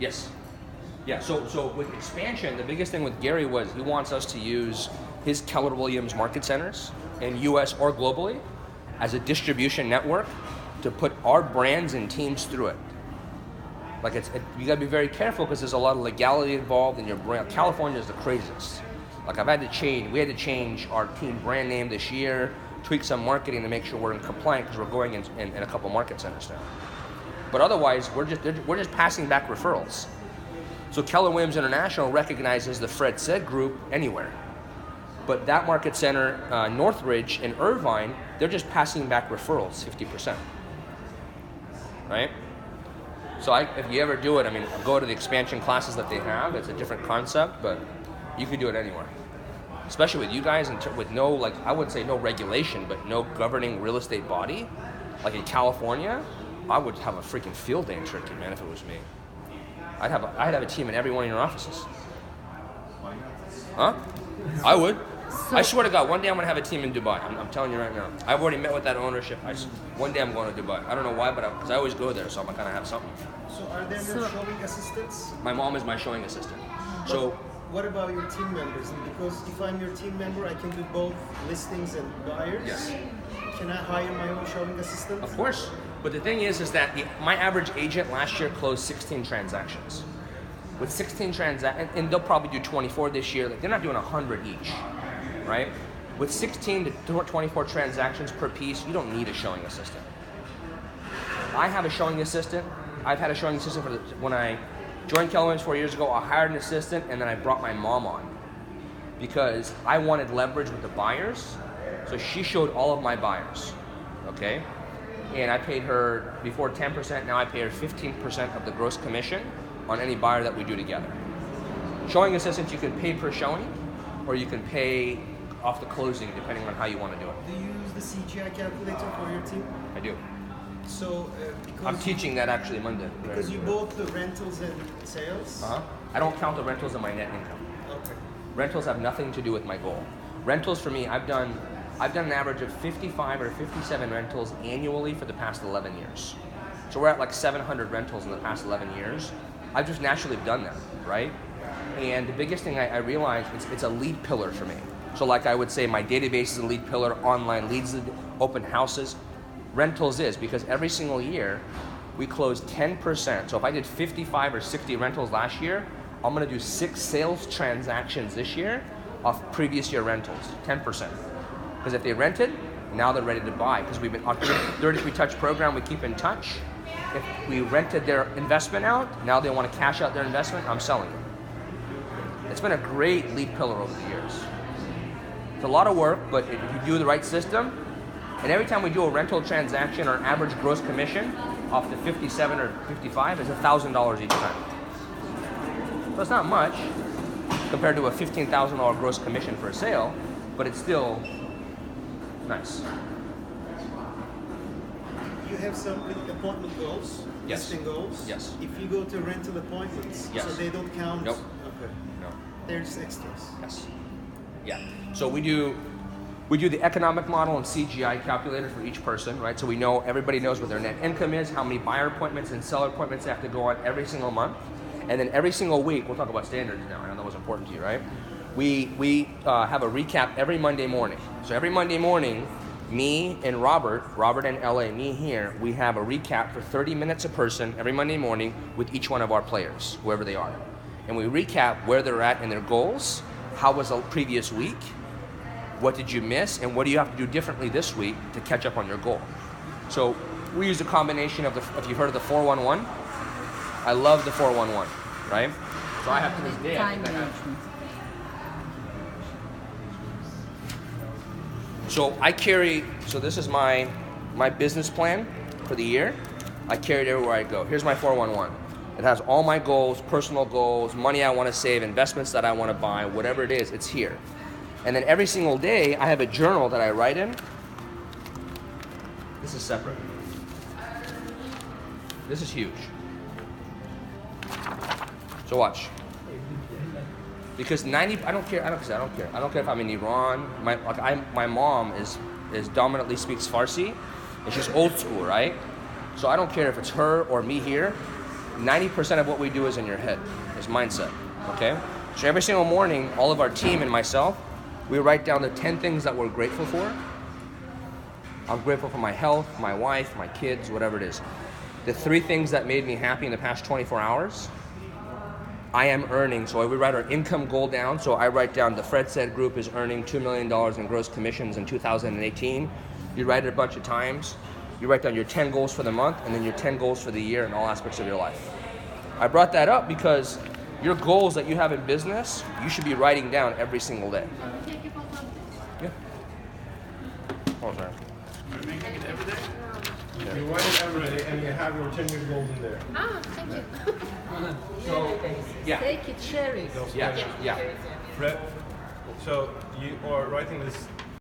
Yes. Yeah, so with expansion, the biggest thing with Gary was he wants us to use his Keller Williams market centers in US or globally as a distribution network to put our brands and teams through it. Like you gotta be very careful because there's a lot of legality involved in your brand. California is the craziest. Like we had to change our team brand name this year, tweak some marketing to make sure we're in compliant because we're going in a couple market centers now. But otherwise, we're just passing back referrals. So Keller Williams International recognizes the Fred said group anywhere. But that market center, Northridge and Irvine, they're just passing back referrals 50%. Right? So if you ever do it, I mean, go to the expansion classes that they have. It's a different concept, but you could do it anywhere. Especially with you guys, with no, like, I wouldn't say no regulation, but no governing real estate body. Like in California, I would have a freaking field day in Turkey, man, if it was me. I'd have a team in every one of your offices. Huh? I would. So, I swear to God, one day I'm going to have a team in Dubai. I'm telling you right now. I've already met with that ownership. One day I'm going to Dubai. I don't know why, but because I always go there, so I'm going to have something. So are there no showing assistants? My mom is my showing assistant. So what about your team members? Because if I'm your team member, I can do both listings and buyers. Yes. Can I hire my own showing assistant? Of course. But the thing is that my average agent last year closed 16 transactions. With 16 transactions, and they'll probably do 24 this year. Like they're not doing 100 each, right? With 16 to 24 transactions per piece, you don't need a showing assistant. I have a showing assistant. I've had a showing assistant when I joined Keller Williams 4 years ago. I hired an assistant, and then I brought my mom on because I wanted leverage with the buyers. So she showed all of my buyers, okay? And I paid her before 10%, now I pay her 15% of the gross commission on any buyer that we do together. Showing assistants, you can pay per showing, or you can pay off the closing, depending on how you want to do it. Do you use the CGI calculator for your team? I do. So, because I'm teaching that actually Monday. Because you both the rentals and sales? I don't count the rentals in my net income. Okay. Rentals have nothing to do with my goal. Rentals for me, I've done an average of 55 or 57 rentals annually for the past 11 years. So we're at like 700 rentals in the past 11 years. I've just naturally done that, right? And the biggest thing I realized, it's a lead pillar for me. So like I would say my database is a lead pillar, online leads, open houses. Rentals is, because every single year we close 10%. So if I did 55 or 60 rentals last year, I'm gonna do 6 sales transactions this year off previous year rentals, 10%. Because if they rented, now they're ready to buy. Because we've been on 33 Touch program, we keep in touch. If we rented their investment out, now they want to cash out their investment, I'm selling it. It's been a great lead pillar over the years. It's a lot of work, but if you do the right system, and every time we do a rental transaction, our average gross commission off the 57 or 55 is $1,000 each time. So it's not much compared to a $15,000 gross commission for a sale, but it's still nice. You have some appointment goals, yes. Listing goals. Yes. If you go to rental appointments, yes. So they don't count. Nope. Okay. No. They're just extras. Yes. Yeah. So we do the economic model and CGI calculator for each person, right? So we know, everybody knows what their net income is, how many buyer appointments and seller appointments they have to go on every single month, and then every single week, we'll talk about standards now. I know that was important to you, right? We have a recap every Monday morning. So every Monday morning, me and Robert in LA, me here, we have a recap for 30 minutes a person every Monday morning with each one of our players, whoever they are. And we recap where they're at in their goals, how was the previous week, what did you miss, and what do you have to do differently this week to catch up on your goal. So we use a combination of if you've heard of the 411, I love the 411, right? So I have to this day, So this is my business plan for the year. I carry it everywhere I go. Here's my 411. It has all my goals, personal goals, money I want to save, investments that I want to buy, whatever it is, it's here. And then every single day, I have a journal that I write in. This is separate. This is huge. So watch. Because I don't care if I'm in Iran. My mom is dominantly speaks Farsi, and she's old school, right? So I don't care if it's her or me here. 90% of what we do is in your head, is mindset, okay? So every single morning, all of our team and myself, we write down the 10 things that we're grateful for. I'm grateful for my health, my wife, my kids, whatever it is. The 3 things that made me happy in the past 24 hours, I am earning. So we write our income goal down. So I write down the Fred Said Group is earning $2 million in gross commissions in 2018. You write it a bunch of times. You write down your 10 goals for the month and then your 10 goals for the year in all aspects of your life. I brought that up because your goals that you have in business, you should be writing down every single day. Yeah. Oh, sorry. You're making it every day? Yeah. You write it every day and you have your 10-year goals in there. Ah, thank you. So, yeah. Take it, share it. Yeah, yeah. Fred, so you are writing this